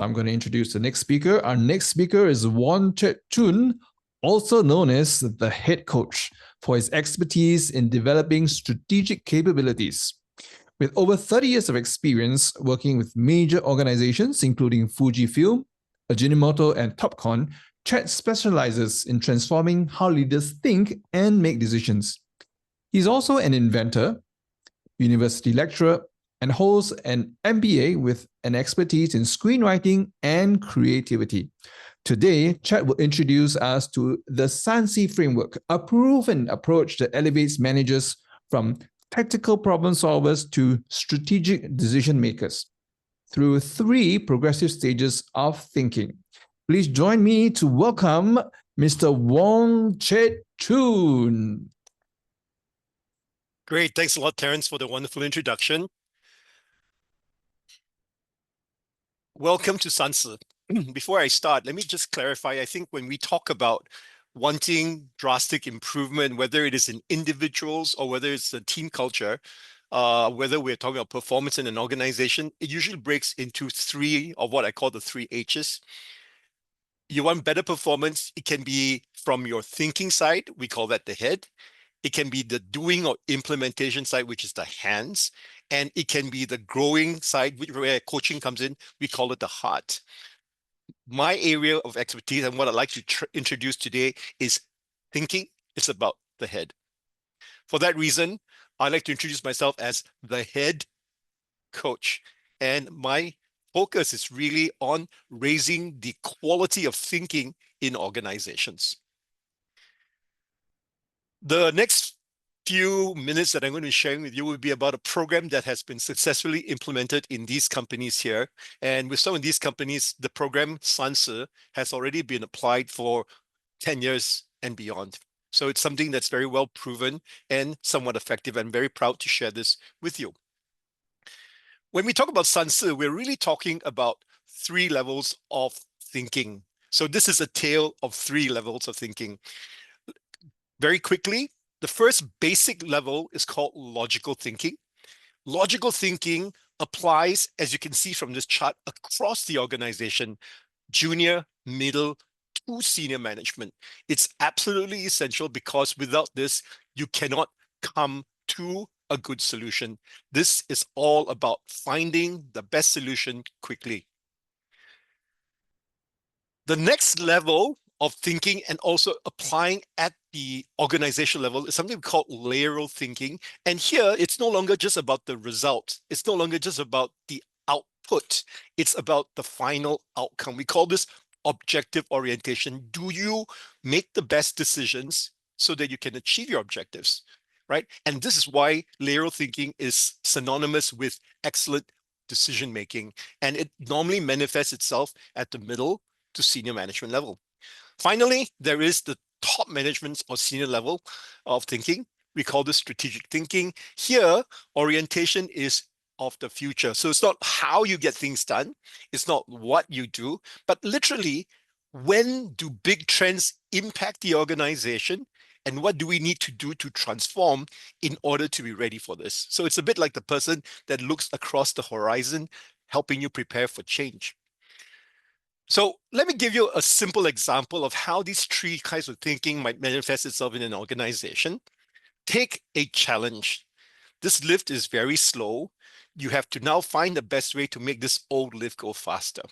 I'm going to introduce the next speaker. Our next speaker is Woon Chet Choon, also known as the head coach, for his expertise in developing strategic capabilities. With over 30 years of experience working with major organizations, including Fujifilm, Ajinomoto, and Topcon, Chet specializes in transforming how leaders think and make decisions. He's also an inventor, university lecturer, and holds an MBA with an expertise in screenwriting and creativity. Today, Chet will introduce us to the Sansi Framework, a proven approach that elevates managers from tactical problem solvers to strategic decision makers through 3 progressive stages of thinking. Please join me to welcome Mr. Woon Chet Choon. Great. Thanks a lot, Terence, for the wonderful introduction. Welcome to Sansi. Before I start, let me just clarify. I think when we talk about wanting drastic improvement, whether it is in individuals or whether it's a team culture, whether we're talking about performance in an organization, it usually breaks into 3 of what I call the 3 H's. You want better performance, it can be from your thinking side, we call that the head. It can be the doing or implementation side, which is the hands. And it can be the growing side, where coaching comes in, we call it the heart. My area of expertise and what I'd like to introduce today is thinking. It's about the head. For that reason, I'd like to introduce myself as the head coach. And my focus is really on raising the quality of thinking in organizations. The next few minutes that I'm going to be sharing with you will be about a program that has been successfully implemented in these companies here. And with some of these companies, the program Sansi has already been applied for 10 years and beyond. So it's something that's very well proven and somewhat effective. I'm very proud to share this with you. When we talk about Sansi, we're really talking about 3 levels of thinking. So this is a tale of 3 levels of thinking. Very quickly, the first basic level is called logical thinking. Logical thinking applies, as you can see from this chart, across the organization, junior, middle, to senior management. It's absolutely essential because without this, you cannot come to a good solution. This is all about finding the best solution quickly. The next level of thinking and also applying at the organizational level is something we call layeral thinking. And here, it's no longer just about the result. It's no longer just about the output. It's about the final outcome. We call this objective orientation. Do you make the best decisions so that you can achieve your objectives, right? And this is why layeral thinking is synonymous with excellent decision making. And it normally manifests itself at the middle to senior management level. Finally, there is the top management or senior level of thinking. We call this strategic thinking. Here, orientation is of the future. So it's not how you get things done. It's not what you do, but literally, when do big trends impact the organization? And what do we need to do to transform in order to be ready for this? So it's a bit like the person that looks across the horizon, helping you prepare for change. So let me give you a simple example of how these 3 kinds of thinking might manifest itself in an organization. Take a challenge. This lift is very slow. You have to now find the best way to make this old lift go faster.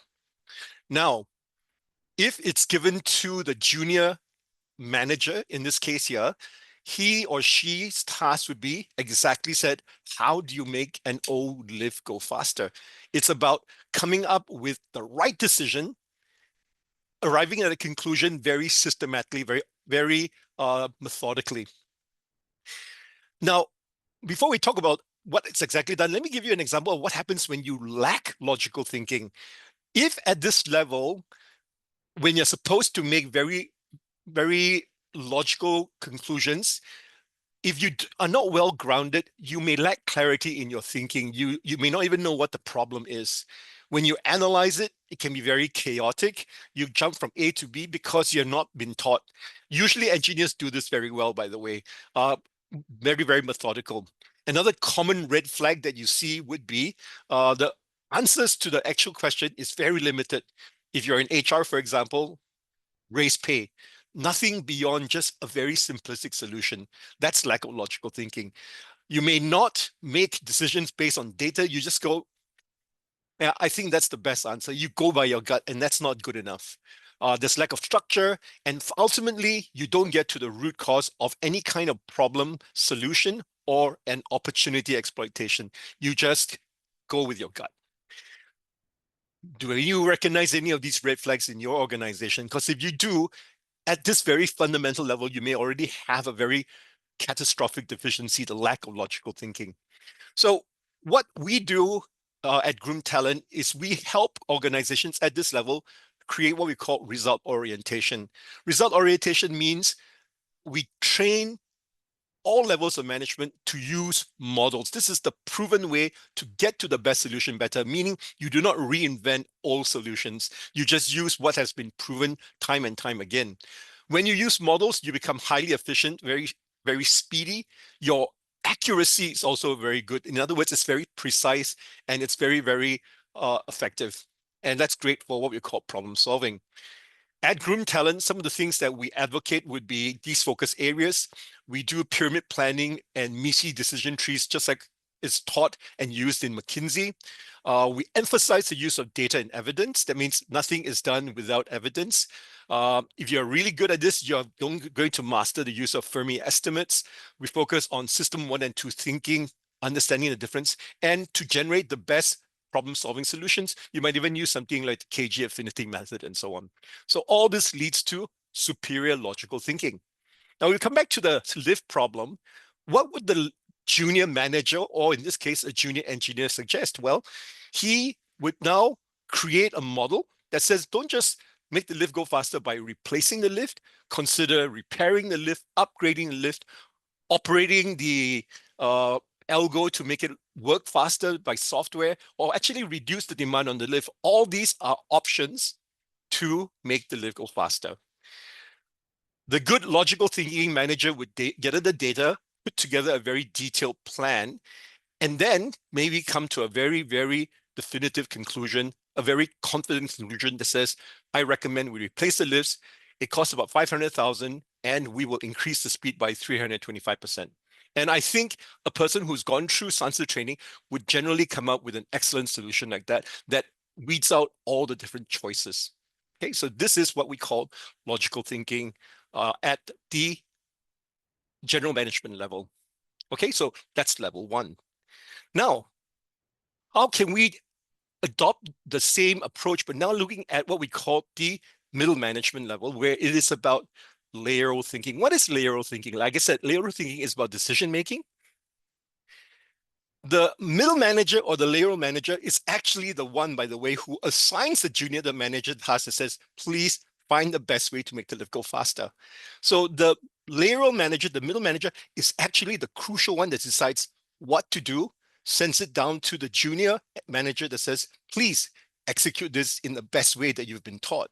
Now, if it's given to the junior manager, in this case here, he or she's task would be exactly said, how do you make an old lift go faster? It's about coming up with the right decision, arriving at a conclusion very systematically, very methodically. Now, before we talk about what it's exactly done, let me give you an example of what happens when you lack logical thinking. If at this level, when you're supposed to make very logical conclusions, if you are not well grounded, you may lack clarity in your thinking. You may not even know what the problem is. When you analyze it, it can be very chaotic. You jump from A to B because you're not been taught. Usually engineers do this very well, by the way, very methodical. Another common red flag that you see would be the answers to the actual question is very limited. If you're in HR, for example, raise pay. Nothing beyond just a very simplistic solution. That's lack of logical thinking. You may not make decisions based on data. You just go, yeah, I think that's the best answer. You go by your gut, and that's not good enough. There's lack of structure, and ultimately, you don't get to the root cause of any kind of problem solution or an opportunity exploitation. You just go with your gut. Do you recognize any of these red flags in your organization? Because if you do, at this very fundamental level, you may already have a very catastrophic deficiency, the lack of logical thinking. So what we do at Groom Talent is we help organizations at this level create what we call result orientation. Result orientation means we train all levels of management to use models. This is the proven way to get to the best solution better, meaning you do not reinvent all solutions. You just use what has been proven time and time again. When you use models, you become highly efficient, very, very speedy. Your accuracy is also very good. In other words, it's very precise and it's very, very effective. And that's great for what we call problem solving. At Groom Talent, some of the things that we advocate would be these focus areas. We do pyramid planning and MISI decision trees, just like is taught and used in McKinsey. We emphasize the use of data and evidence. That means nothing is done without evidence. If you're really good at this, you're going to master the use of Fermi estimates. We focus on system 1 and 2 thinking, understanding the difference, and to generate the best problem-solving solutions, you might even use something like the KG affinity method and so on. So all this leads to superior logical thinking. Now we come back to the lift problem. What would the junior manager, or in this case, a junior engineer, suggest? Well, he would now create a model that says, don't just make the lift go faster by replacing the lift, consider repairing the lift, upgrading the lift, operating the algo to make it work faster by software, or actually reduce the demand on the lift. All these are options to make the lift go faster. The good logical thinking manager would gather the data, put together a very detailed plan, and then maybe come to a very, very definitive conclusion, a very confident conclusion that says, I recommend we replace the lifts. It costs about 500,000 and we will increase the speed by 325%. And I think a person who's gone through Sansi training would generally come up with an excellent solution like that, that weeds out all the different choices. Okay, so this is what we call logical thinking at the general management level. Okay, so that's level 1. Now, how can we adopt the same approach, but now looking at what we call the middle management level, where it is about layeral thinking? What is layeral thinking? Like I said, layeral thinking is about decision making. The middle manager or the layeral manager is actually the one, by the way, who assigns the junior the manager task that says, please find the best way to make the lift go faster. So the layeral manager, the middle manager, is actually the crucial one that decides what to do, sends it down to the junior manager that says, please execute this in the best way that you've been taught.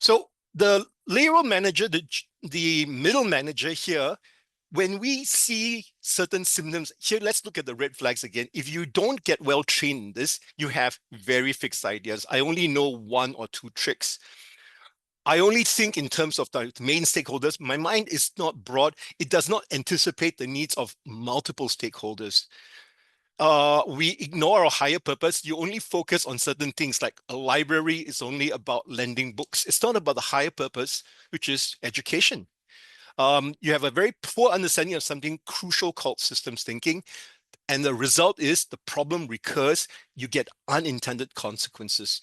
So the layeral manager, the middle manager here, when we see certain symptoms, here, let's look at the red flags again. If you don't get well trained in this, you have very fixed ideas. I only know 1 or 2 tricks. I only think in terms of the main stakeholders. My mind is not broad. It does not anticipate the needs of multiple stakeholders. We ignore our higher purpose. You only focus on certain things, like a library is only about lending books. It's not about the higher purpose, which is education. You have a very poor understanding of something crucial called systems thinking. And the result is the problem recurs. You get unintended consequences.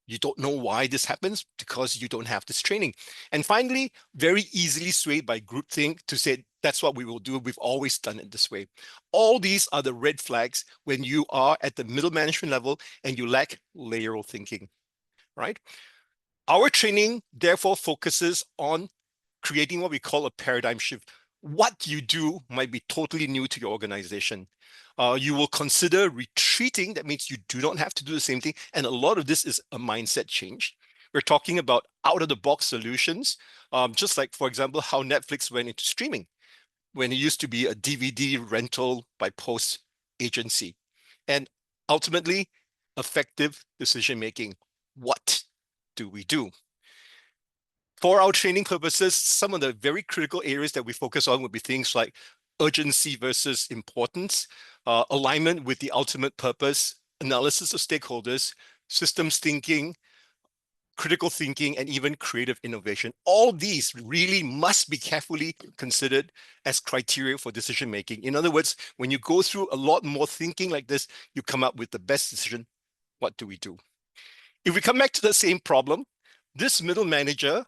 You don't know why this happens because you don't have this training. And finally, very easily swayed by groupthink to say, that's what we will do. We've always done it this way. All these are the red flags when you are at the middle management level and you lack layeral thinking, right? Our training therefore focuses on creating what we call a paradigm shift. What you do might be totally new to your organization. You will consider retreating. That means you do not have to do the same thing. And a lot of this is a mindset change. We're talking about out-of-the-box solutions, just like, for example, how Netflix went into streaming when it used to be a DVD rental by post agency. And ultimately, effective decision-making. What do we do? For our training purposes, some of the very critical areas that we focus on would be things like urgency versus importance, alignment with the ultimate purpose, analysis of stakeholders, systems thinking, critical thinking, and even creative innovation. All these really must be carefully considered as criteria for decision making. In other words, when you go through a lot more thinking like this, you come up with the best decision. What do we do? If we come back to the same problem, this middle manager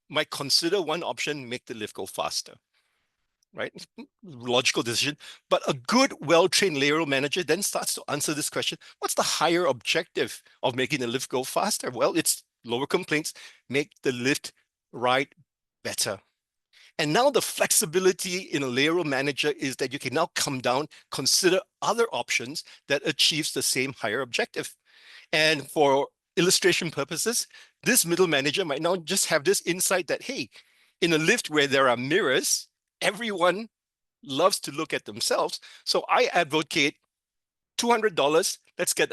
might consider one option, make the lift go faster, right? Logical decision. But a good, well-trained layeral manager then starts to answer this question: what's the higher objective of making the lift go faster? Well, it's lower complaints, make the lift ride better. And now the flexibility in a layeral manager is that you can now come down, consider other options that achieves the same higher objective. And for illustration purposes, this middle manager might now just have this insight that, hey, in a lift where there are mirrors, everyone loves to look at themselves. So I advocate $200. Let's get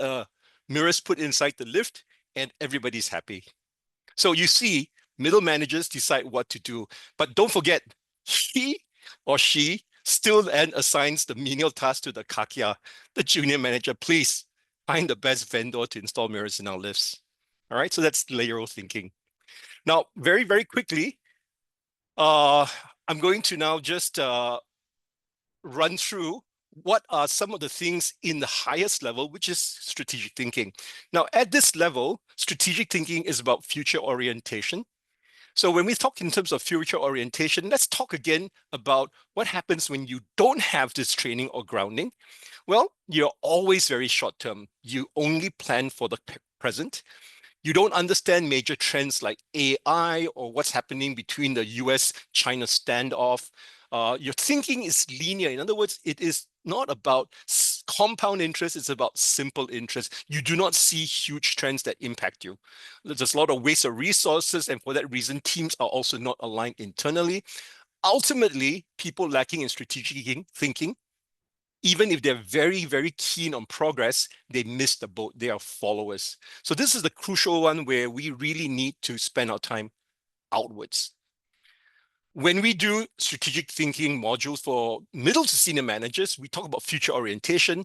mirrors put inside the lift and everybody's happy. So you see, middle managers decide what to do. But don't forget, he or she still then assigns the menial task to the kakia, the junior manager. Please find the best vendor to install mirrors in our lifts. All right, so that's layeral thinking. Now, very, very quickly, I'm going to now just run through what are some of the things in the highest level, which is strategic thinking. Now, at this level, strategic thinking is about future orientation. So when we talk in terms of future orientation, let's talk again about what happens when you don't have this training or grounding. Well, you're always very short term. You only plan for the present. You don't understand major trends like AI or what's happening between the US-China standoff. Your thinking is linear. In other words, it is not about compound interest, it's about simple interest. You do not see huge trends that impact you. There's a lot of waste of resources, and for that reason, teams are also not aligned internally. Ultimately, people lacking in strategic thinking, even if they're very, very keen on progress, they miss the boat. They are followers. So this is the crucial one where we really need to spend our time outwards. When we do strategic thinking modules for middle to senior managers, we talk about future orientation.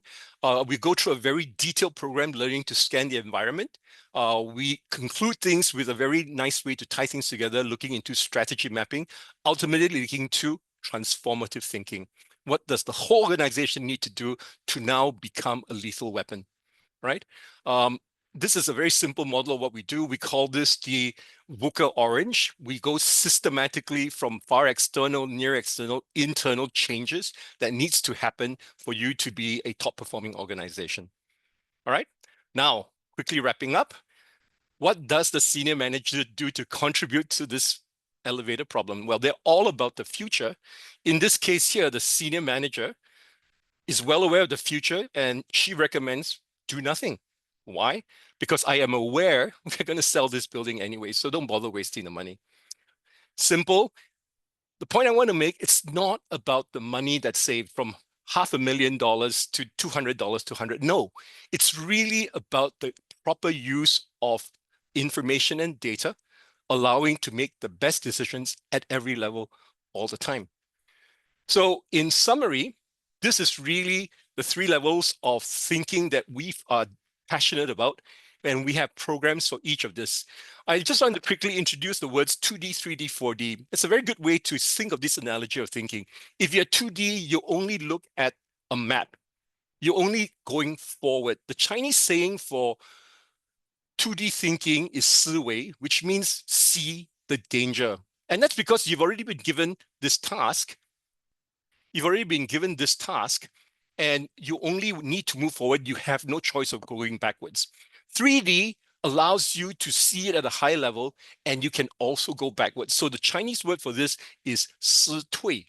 We go through a very detailed program learning to scan the environment. We conclude things with a very nice way to tie things together, looking into strategy mapping, ultimately looking to transformative thinking. What does the whole organization need to do to now become a lethal weapon, right? This is a very simple model of what we do. We call this the VUCA orange. We go systematically from far external, near external, internal changes that needs to happen for you to be a top performing organization. All right. Now, quickly wrapping up, what does the senior manager do to contribute to this elevator problem? Well, they're all about the future. In this case here, the senior manager is well aware of the future and she recommends do nothing. Why? Because I am aware we're going to sell this building anyway, so don't bother wasting the money. Simple. The point I want to make, it's not about the money that's saved from $500,000 to $200 to $100. No, it's really about the proper use of information and data, allowing to make the best decisions at every level all the time. So in summary, this is really the 3 levels of thinking that we are passionate about, and we have programs for each of this. I just want to quickly introduce the words 2D, 3D, 4D. It's a very good way to think of this analogy of thinking. If you're 2D, you only look at a map. You're only going forward. The Chinese saying for 2D thinking is 思维, which means see the danger. And that's because you've already been given this task. You've already been given this task, and you only need to move forward. You have no choice of going backwards. 3D allows you to see it at a high level, and you can also go backwards. So the Chinese word for this is 思退.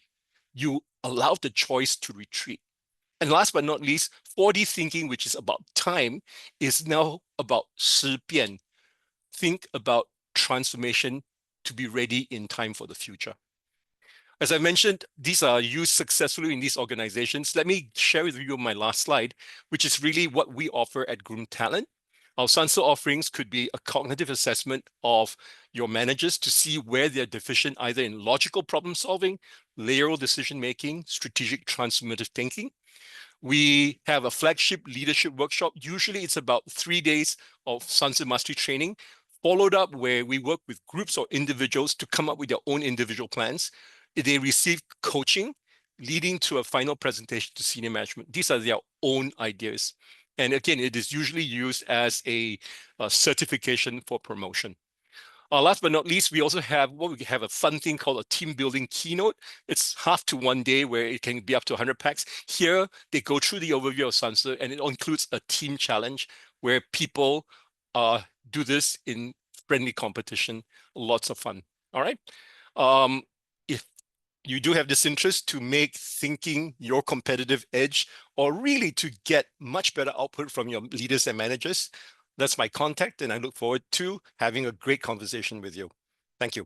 You allow the choice to retreat. And last but not least, 4D thinking, which is about time, is now about 思变. Think about transformation to be ready in time for the future. As I mentioned, these are used successfully in these organizations. Let me share with you my last slide, which is really what we offer at Groom Talent. Our Sansi offerings could be a cognitive assessment of your managers to see where they're deficient, either in logical problem solving, layeral decision making, strategic transformative thinking. We have a flagship leadership workshop. Usually it's about 3 days of Sansi Mastery training, followed up where we work with groups or individuals to come up with their own individual plans. They receive coaching, leading to a final presentation to senior management. These are their own ideas. And again, it is usually used as a certification for promotion. Last but not least, we also have a fun thing called a team building keynote. It's half to 1 day where it can be up to 100 packs. Here, they go through the overview of Sansi, and it includes a team challenge where people do this in friendly competition. Lots of fun. All right. If you do have this interest to make thinking your competitive edge, or really to get much better output from your leaders and managers, that's my contact, and I look forward to having a great conversation with you. Thank you.